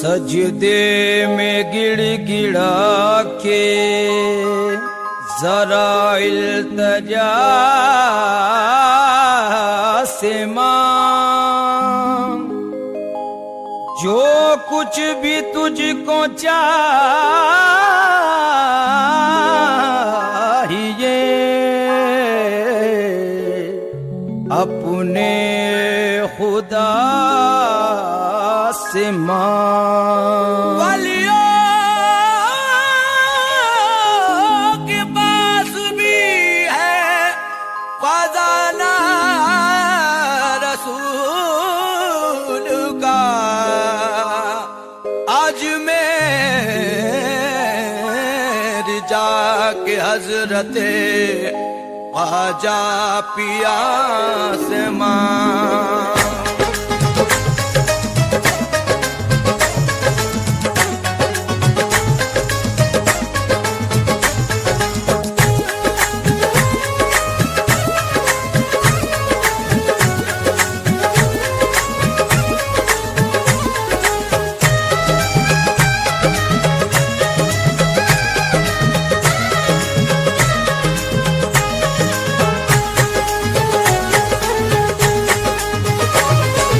सजदे में गिड़गिड़ा के जरा इल्तजा से मांग, जो कुछ भी तुझको चाहिए अपने खुदा से मांग। वालियों के पास भी है खजाना रसूल का, आज मेरी जाके हजरते आजा पिया से मां।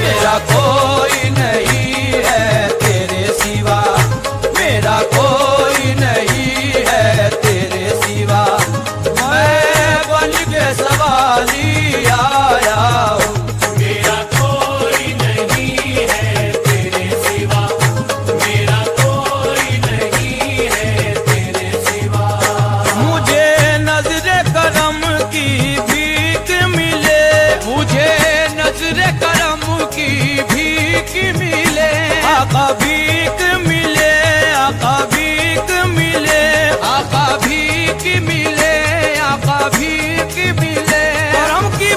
मेरा कोई नहीं है तेरे सिवा, मेरा कोई नहीं है तेरे सिवा, मैं बन के सवाली आया हूँ। मेरा कोई नहीं है तेरे सिवा, मेरा कोई नहीं है तेरे सिवा। मुझे नजरे करम की भीख मिले, मुझे नजरे करम की भीख मिले, आका भीख मिले, आका भीख मिले, आका भीख मिले, आका भीख मिले, करम की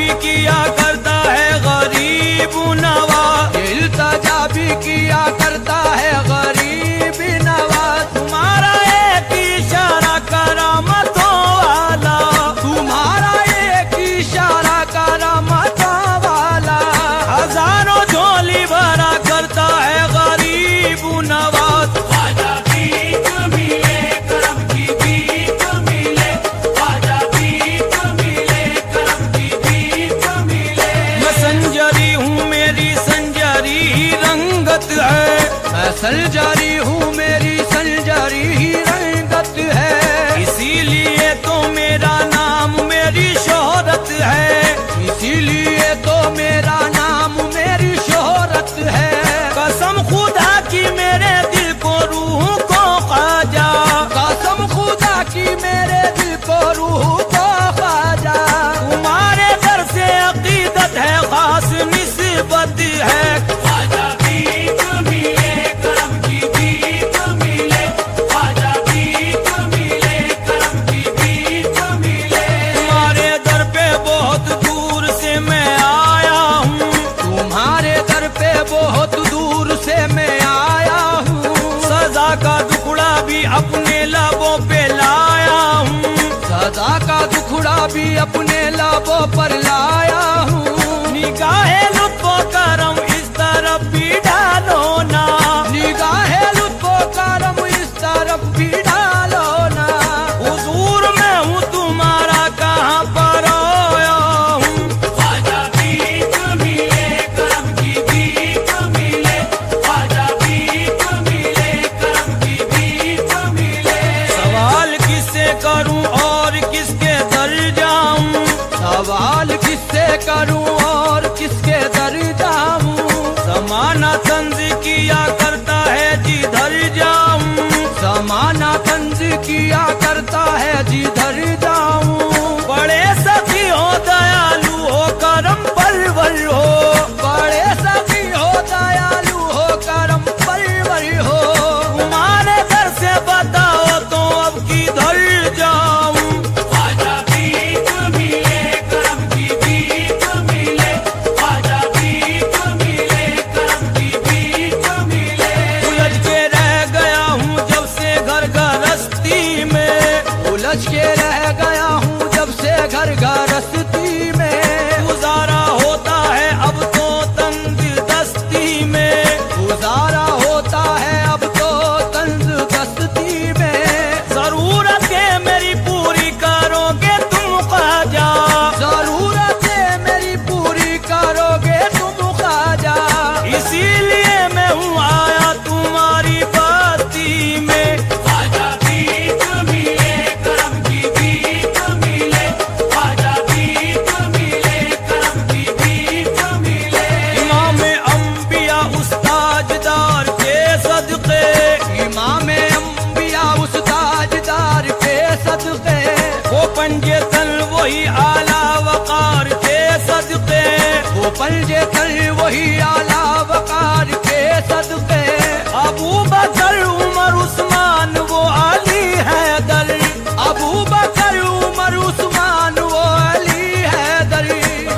भी किया करता है गरीब नवाज, इल्तिजा भी किया करता है गरीब नवाज। तुम्हारा एक इशारा करामतों वाला, तुम्हारा एक इशारा करामतों वाला, हजारों झोली भरा करता है गरीब नवाज। ख्वाजा भीख मिले करम की भीख मिले, ख्वाजा भीख मिले करम की भीख मिले। मैं संजरी हूँ मेरी संजरी ही रंगत है, मैं संजरी हूँ मेरी संजरी ही रंगत है। इसीलिए तो मेरा नाम मेरी शोहरत है, इसीलिए तो मेरा नाम मेरी शोहरत है। कसम खुदा की मेरे दिल को रूह को ख्वाजा, कसम खुदा की मेरे दिल को रूह को ख्वाजा। तुम्हारे दर से अकीदत है खास निस्बत है। ख्वाजा भीख मिले करम की भीख मिले, ख्वाजा भीख मिले करम की भीख मिले। तुम्हारे दर पे बहुत दूर से मैं आया हूँ, तुम्हारे दर पे बहुत दूर से मैं आया हूँ। सजा का दुखड़ा भी अपने लबों पे लाया हूँ, सजा का दुखड़ा भी अपने लबों पर लाया हूँ। निगाहे लुत्फो करम इस तरफ भी डालो ना, निगाहे लुत्फो करम इस तरफ भी डालो ना। हुजूर मैं हूँ तुम्हारा कहाँ पर आया हूँ। ख्वाजा भीख मिले करम की भीख मिले, ख्वाजा भीख मिले करम की भीख मिले। सवाल किससे करूँ और किसके दर जाऊँ, सवाल किससे करूं और किसके दर जाऊं। जमाना तंज किया करता है जिधर जाऊँ, जमाना तंज किया करता है जिधर जाऊं। बड़े सखी हो दयालु हो करम परवर हो, बड़े सखी हो दयालु हो करम परवर हो। तुम्हारे दर से बताओ तो अब किधर जाऊँ। ख्वाजा भीख मिले करम की भीख मिले, ख्वाजा भीख मिले करम की भीख मिले। उलझ के रह गया हूँ जब से घर गृहस्थी में, उलझ के रह गया हूँ जब से घर गृहस्थी में। गुजारा होता है अब तो तंग दस्ती में, गुजारा होता है अब तो तंज दस्ती में। जरूरतें मेरी पूरी करोगे तुम ख्वाजा, जरूरतें मेरी पूरी करोगे तुम ख्वाजा। इसीलिए मैं हूँ आया तुम्हारी बस्ती में। ख्वाजा भीख मिले करम की भीख मिले, ख्वाजा भीख मिले करम की भीख मिले। इमाम अंबिया उस्ताजदार के सदके, इमाम अंबिया उस ताजदार के सदके। वो पंजे तन वही आला वकार के सदके, वो पंजे तल वही आला वकार के सदके। अबू बकर उमर उस्मान वो अली हैदर, अबू बकर उमर उस्मान वो अली हैदर।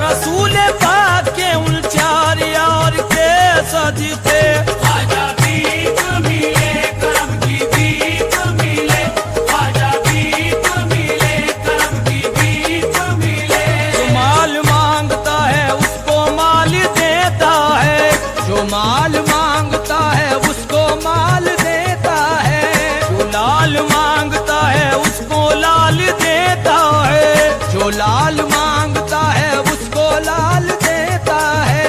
रसूल पाक के उन चार यार के सदके। ख्वाजा भीख मिले करम की भीख मिले, ख्वाजा भीख मिले करम की भीख मिले। जो माल मांगता है उसको माल देता है, जो माल मांगता है उसको माल देता है। जो लाल मांगता है उसको लाल देता है, जो लाल मांगता है उसको लाल देता है।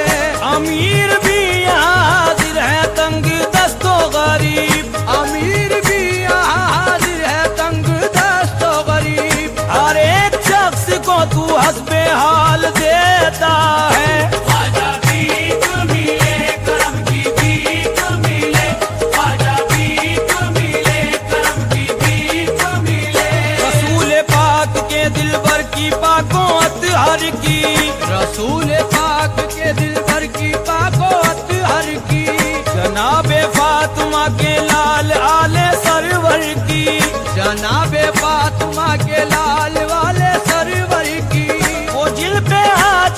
अमीर भी यहाँ हाजिर है तंग दस्तो गरीब, अमीर भी यहाँ हाजिर है तंग दस्तो गरीब। हर एक शख्स को तू हस्बे हाल देता है। ख्वाजा भीख मिले करम की भीख मिले, ख्वाजा भीख मिले करम की भीख मिले। रसूल पाक के दिल भर की पाकों अतहर की, रसूल पाक के दिल भर की पाको अतहर की। जनाबे फातिमा के लाल आले सरवर की, जनाबे फातिमा के लाल वाले सरवर की। वो जिल पे आज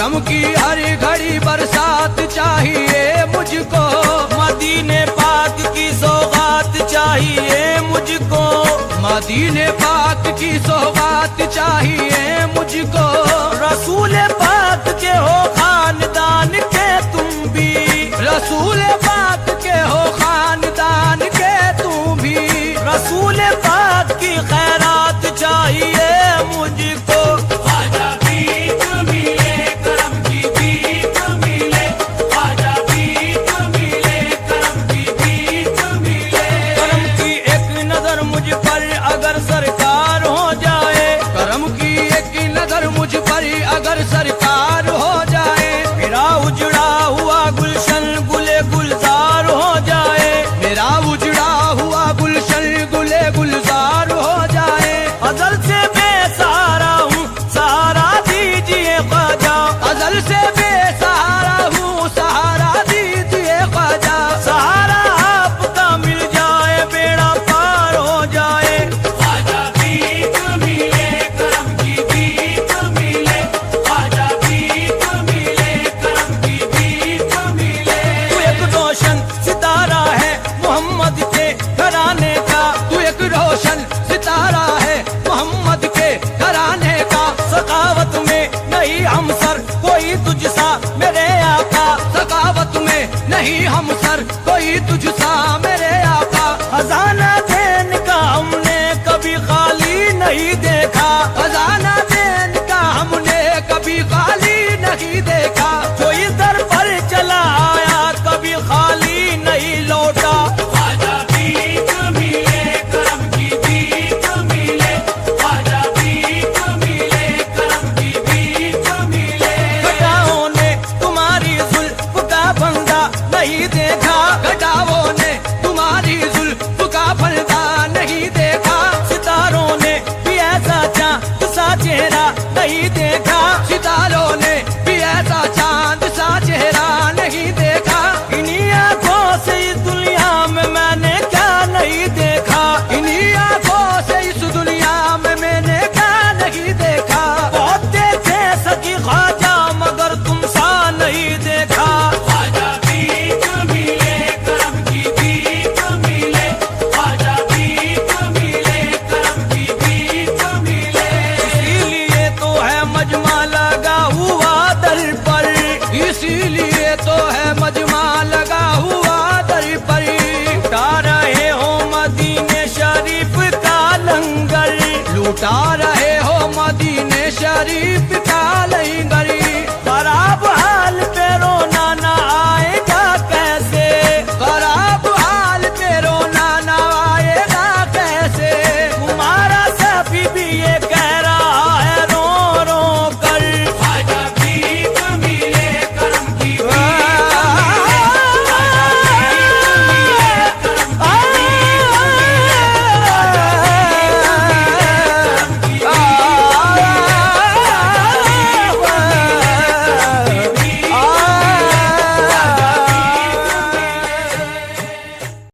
करम की हर घड़ी बरसात चाहिए मुझको, मदीने पाक की सौगात चाहिए मुझको, मदीने पाक की सौगात चाहिए मुझको। रसूल पाक के हो खानदान के तुम भी, रसूल पाक के हो खानदान के तुम भी, रसूल पाक की खैरात चाहिए मुझको। ख्वाजा भीख मिले करम की भीख मिले, ख्वाजा भीख मिले करम की भीख मिले। करम की एक नजर मुझ पर अगर सरकार हो जाए, करम की एक नजर मुझ पर अगर सरकार हो जाए, मेरा उजड़ा हुआ गुलशन गुले गुलजार हो जाए, मेरा उजड़ा हुआ गुलशन गुले गुलजार हो जाए। अजल से बेसहारा हूँ सहारा दीजिए ख्वाजा, अजल से बेसहारा हूँ सहारा दीजिए ख्वाजा, सहारा आपका मिल जाए बेड़ा पार हो जाए। ख्वाजा भीख मिले करम की भीख मिले, ख्वाजा भीख मिले करम की भीख मिले। तू एक रोशन सितारा है मोहम्मद के घराने का, तू एक रोशन सितारा है मोहम्मद के घराने का। सखावत में नहीं हम सर कोई तुझसा मेरे आका, सखावत में नहीं हम सर कोई तुझसा मेरे आका। खजाना देन का हमने कभी खाली नहीं देखा, खजाना देन का हमने कभी खाली नहीं देखा। जो इधर पर चला आया कभी खाली नहीं लौटा। ख्वाजा भीख मिले करम की भीख मिले, ख्वाजा भीख मिले करम की भीख मिले। घटाओं ने तुम्हारी जुल्फ का फंदा नहीं देखा, घटाओं ने तुम्हारी जुल्फ का फलदा नहीं देखा। सितारों ने भी ऐसा चांद सा चेहरा नहीं देखा, सितारों ने भी ऐसा चांद सा चेहरा नहीं देखा। इन्हीं आंखों से इस दुनिया में मैंने क्या नहीं देखा, इन्हीं आंखों से इस दुनिया में मैंने क्या नहीं देखा। बहुत देखे सकी ख्वाजा मगर तुम सा नहीं देखा। ख्वाजा भीख मिले करम की भीख मिले, ख्वाजा भीख मिले करम की भीख मिले। इसीलिए तो है मजमा लगा हुआ दर पर, इसीलिए तो है मजमा लगा हुआ दर पर। लुटा रहे हो मदीने शरीफ का लंगर, लूटा रहे हो मदीने शरीफ